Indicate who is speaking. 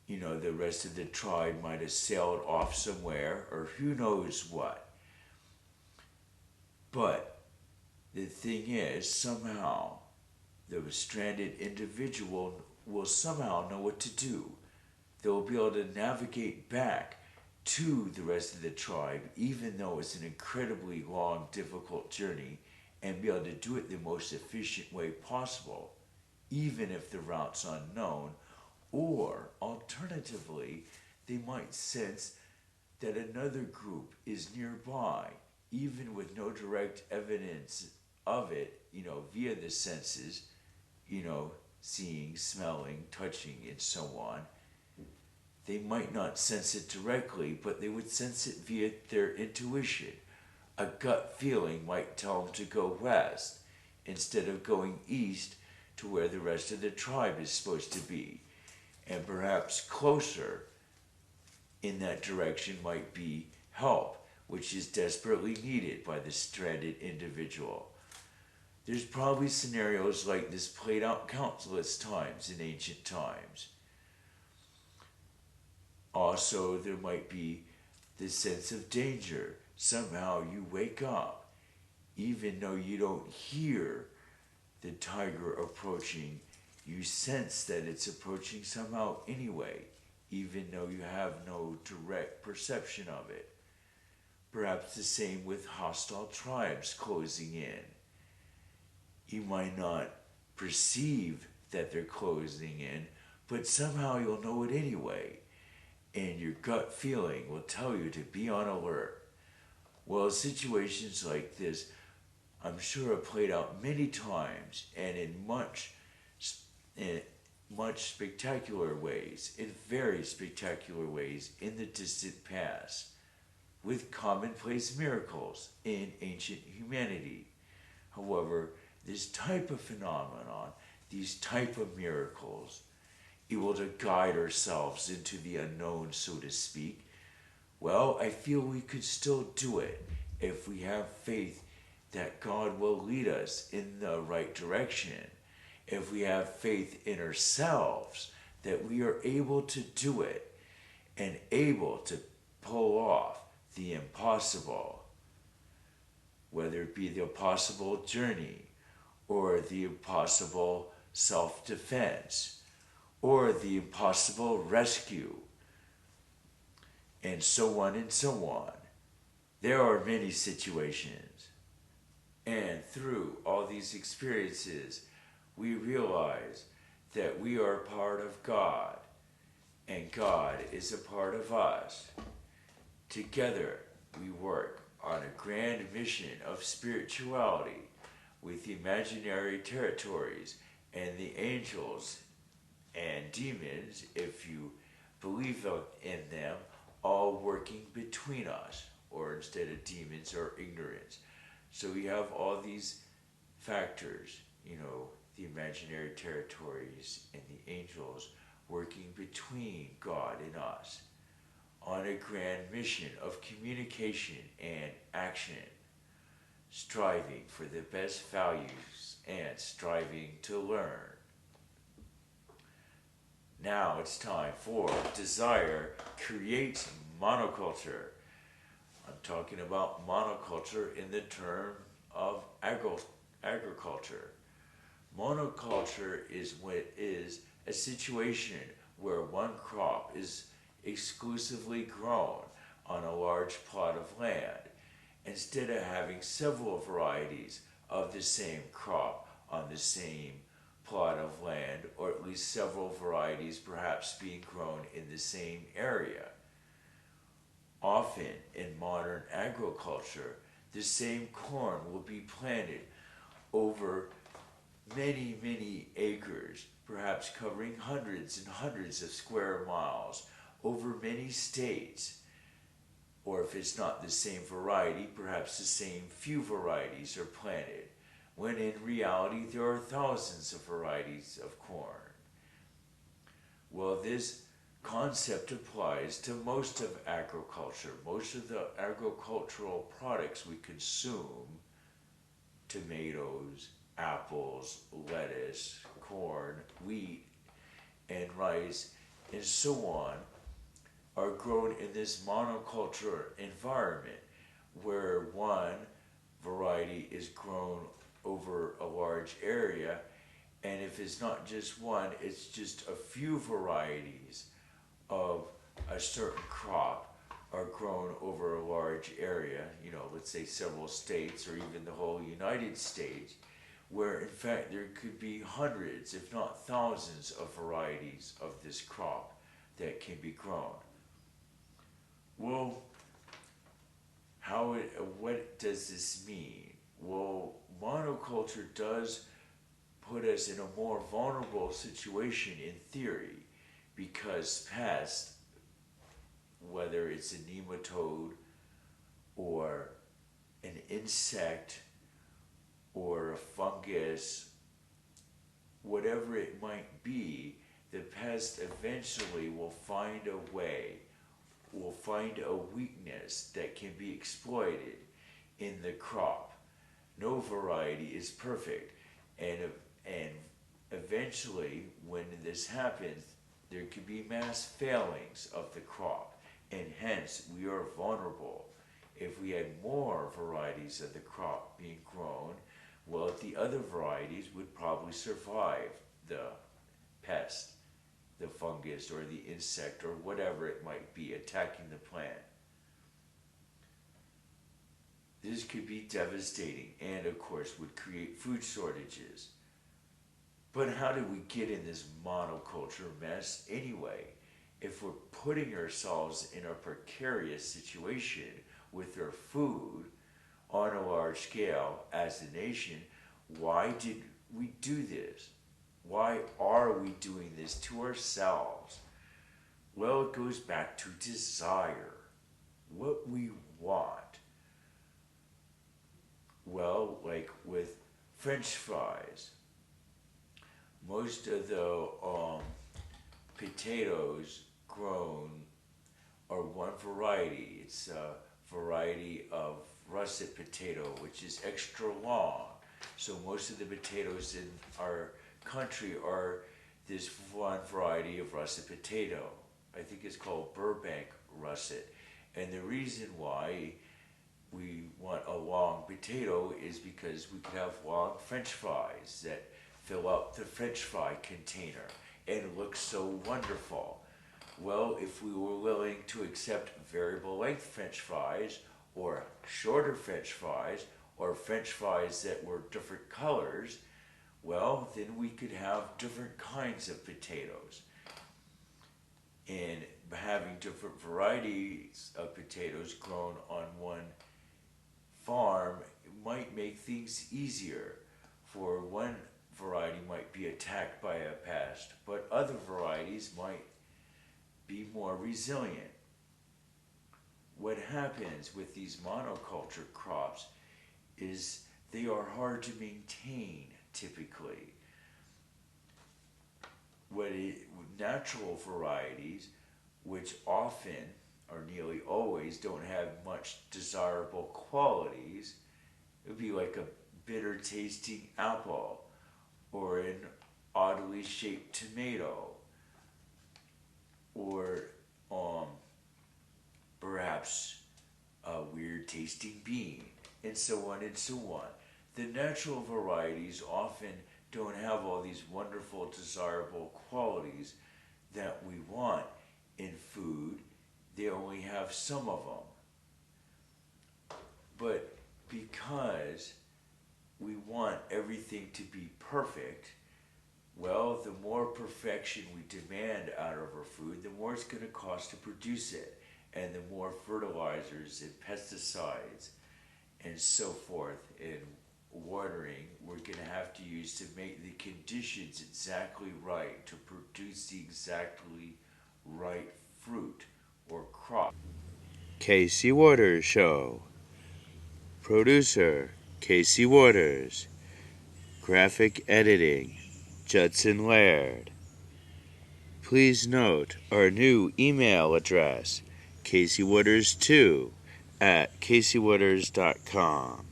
Speaker 1: the rest of the tribe might have sailed off somewhere or who knows what. But the thing is, somehow, the stranded individual will somehow know what to do. They'll be able to navigate back to the rest of the tribe, even though it's an incredibly long, difficult journey, and be able to do it the most efficient way possible, even if the route's unknown. Or, alternatively, they might sense that another group is nearby, even with no direct evidence of it, via the senses, seeing, smelling, touching, and so on. They might not sense it directly, but they would sense it via their intuition. A gut feeling might tell them to go west instead of going east to where the rest of the tribe is supposed to be. And perhaps closer in that direction might be help, which is desperately needed by the stranded individual. There's probably scenarios like this played out countless times in ancient times. Also, there might be the sense of danger. Somehow you wake up, even though you don't hear the tiger approaching, you sense that it's approaching somehow anyway, even though you have no direct perception of it. Perhaps the same with hostile tribes closing in. You might not perceive that they're closing in, but somehow you'll know it anyway, and your gut feeling will tell you to be on alert. Well, situations like this, I'm sure, have played out many times and in much spectacular ways, in very spectacular ways in the distant past, with commonplace miracles in ancient humanity. However, this type of phenomenon, these type of miracles, able to guide ourselves into the unknown, so to speak, well, I feel we could still do it if we have faith that God will lead us in the right direction. If we have faith in ourselves that we are able to do it and able to pull off the impossible, whether it be the impossible journey or the impossible self-defense or the impossible rescue, and so on and so on. There are many situations, and through all these experiences, we realize that we are part of God, and God is a part of us. Together, we work on a grand mission of spirituality with the imaginary territories and the angels and demons, if you believe in them, all working between us, or instead of demons or ignorance. So we have all these factors, the imaginary territories and the angels working between God and us on a grand mission of communication and action, striving for the best values and striving to learn. Now it's time for Desire Creates Monoculture. I'm talking about monoculture in the term of agriculture. Monoculture is a situation where one crop is exclusively grown on a large plot of land, instead of having several varieties of the same crop on the same plot of land, or at least several varieties perhaps being grown in the same area. Often in modern agriculture, the same corn will be planted over many, many acres, perhaps covering hundreds and hundreds of square miles over many states. Or if it's not the same variety, perhaps the same few varieties are planted, when in reality there are thousands of varieties of corn. Well, this concept applies to most of agriculture. Most of the agricultural products we consume, tomatoes, apples, lettuce, corn, wheat, and rice, and so on are grown in this monoculture environment where one variety is grown over a large area, and if it's not just one, it's just a few varieties of a certain crop are grown over a large area, let's say several states or even the whole United States, where in fact there could be hundreds, if not thousands, of varieties of this crop that can be grown. Well, what does this mean? Well, monoculture does put us in a more vulnerable situation in theory because pests, whether it's a nematode or an insect or a fungus, whatever it might be, the pest eventually will find a way, will find a weakness that can be exploited in the crop. No variety is perfect, and eventually, when this happens, there could be mass failings of the crop, and hence we are vulnerable. If we had more varieties of the crop being grown, well, the other varieties would probably survive the pest, the fungus, or the insect, or whatever it might be attacking the plant. This could be devastating and, of course, would create food shortages. But how did we get in this monoculture mess anyway? If we're putting ourselves in a precarious situation with our food on a large scale as a nation, why did we do this? Why are we doing this to ourselves? Well, it goes back to desire, what we want. Well, like with French fries, most of the potatoes grown are one variety. It's a variety of russet potato, which is extra long. So most of the potatoes in our country are this one variety of russet potato. I think it's called Burbank russet. And the reason why we want a long potato is because we could have long French fries that fill up the French fry container and look so wonderful. Well, if we were willing to accept variable length French fries or shorter French fries or French fries that were different colors, well, then we could have different kinds of potatoes. And having different varieties of potatoes grown on one farm might make things easier. For one variety might be attacked by a pest, but other varieties might be more resilient. What happens with these monoculture crops is they are hard to maintain typically. Natural varieties, which often or nearly always don't have much desirable qualities, it would be like a bitter tasting apple or an oddly shaped tomato or perhaps a weird tasting bean, and so on and so on. The natural varieties often don't have all these wonderful desirable qualities that we want in food. They only have some of them. But because we want everything to be perfect, well, the more perfection we demand out of our food, the more it's going to cost to produce it, and the more fertilizers and pesticides and so forth and watering we're going to have to use to make the conditions exactly right to produce the exactly right fruit or crop.
Speaker 2: Casey Waters Show. Producer, Casey Waters. Graphic editing, Judson Laird. Please note our new email address, caseywaters2@caseywaters.com.